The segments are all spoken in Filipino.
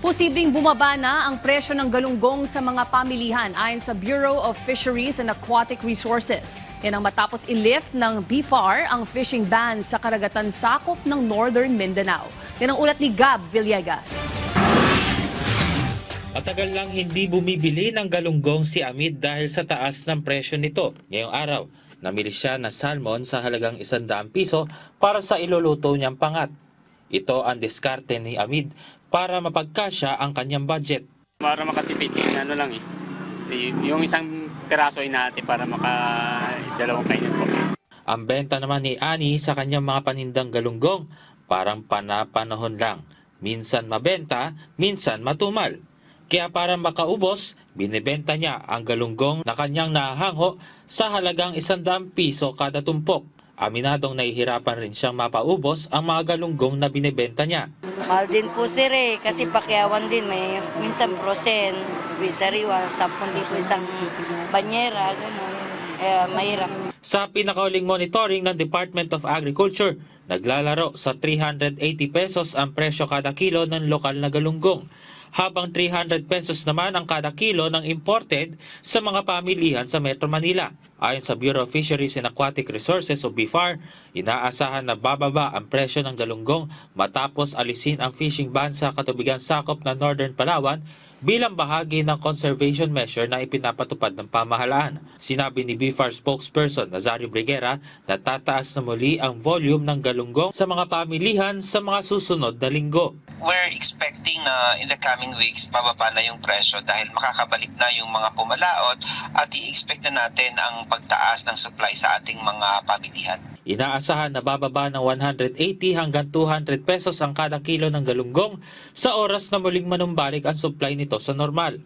Posibleng bumaba na ang presyo ng galunggong sa mga pamilihan ayon sa Bureau of Fisheries and Aquatic Resources. Yan ang matapos i-lift ng BFAR ang fishing ban sa karagatan sakop ng Northern Mindanao. Yan ang ulat ni Gab Villegas. Matagal lang hindi bumibili ng galunggong si Amid dahil sa taas ng presyo nito. Ngayong araw, namili siya ng salmon sa halagang 100 piso para sa iluluto niyang pangat. Ito ang diskarte ni Amid para mapagkasya ang kanyang budget. Para makatipid, ano lang yung isang piraso ay natin para makadalawang kainin po. Ang benta naman ni Ani sa kanyang mga panindang galunggong parang panapanahon lang. Minsan mabenta, minsan matumal. Kaya para makaubos, binibenta niya ang galunggong na kanyang nahangho sa halagang 100 piso kada tumpok. Aminadong nahihirapan rin siyang mapaubos ang mga galunggong na binibenta niya. Mahal din po sir kasi pakyawan din. May minsan prosen, sariwa, 10,000 isang banyera, gano'n. Mahirap. Sa pinakauling monitoring ng Department of Agriculture, naglalaro sa 380 pesos ang presyo kada kilo ng lokal na galunggong, habang 300 pesos naman ang kada kilo ng imported sa mga pamilihan sa Metro Manila. Ayon sa Bureau of Fisheries and Aquatic Resources o BFAR, inaasahan na bababa ang presyo ng galunggong matapos alisin ang fishing ban sa katubigan sakop ng Northern Palawan bilang bahagi ng conservation measure na ipinapatupad ng pamahalaan. Sinabi ni BFAR spokesperson Nazario Briguera na tataas na muli ang volume ng galunggong sa mga pamilihan sa mga susunod na linggo. We're expecting na in the coming weeks bababa na yung presyo dahil makakabalik na yung mga pumalaot at i-expect na natin ang pagtaas ng supply sa ating mga pamilihan. Inaasahan na bababa ng 180 hanggang 200 pesos ang kada kilo ng galunggong sa oras na muling manumbalik ang supply nito sa normal.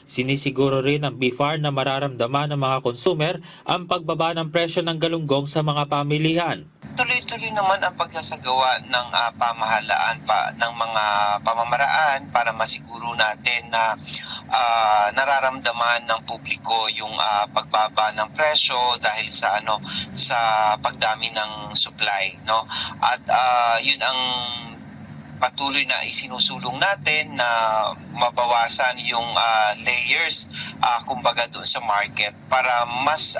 Sinisiguro rin ng BFAR na mararamdaman ng mga consumer ang pagbaba ng presyo ng galunggong sa mga pamilihan. Tuloy-tuloy naman ang pagsasagawa ng pamahalaan ng mga pamamaraan para masiguro natin na nararamdaman ng publiko yung pagbaba ng presyo dahil sa sa pagdami ng supply, no? At yun ang patuloy na isinusulong natin na mabawasan yung layers kumbaga doon sa market para mas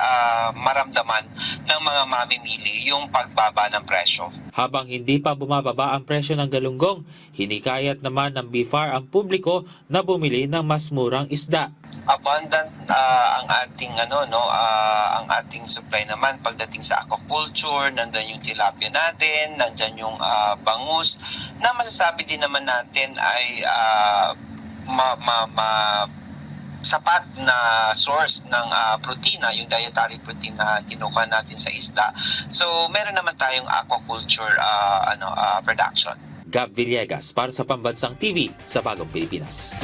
maramdaman ng mga mamimili yung pagbaba ng presyo. Habang hindi pa bumababa ang presyo ng galunggong, hinikayat naman ng BFAR ang publiko na bumili ng mas murang isda. Abundant ang ating ang ating supply naman pagdating sa aquaculture, nandiyan yung tilapia natin, nandiyan yung bangus na masasabi din naman natin ay sapat na source ng protina, yung dietary protein na kinukuha natin sa isda. So meron naman tayong aquaculture production. Gab Villegas para sa Pambansang TV sa Bagong Pilipinas.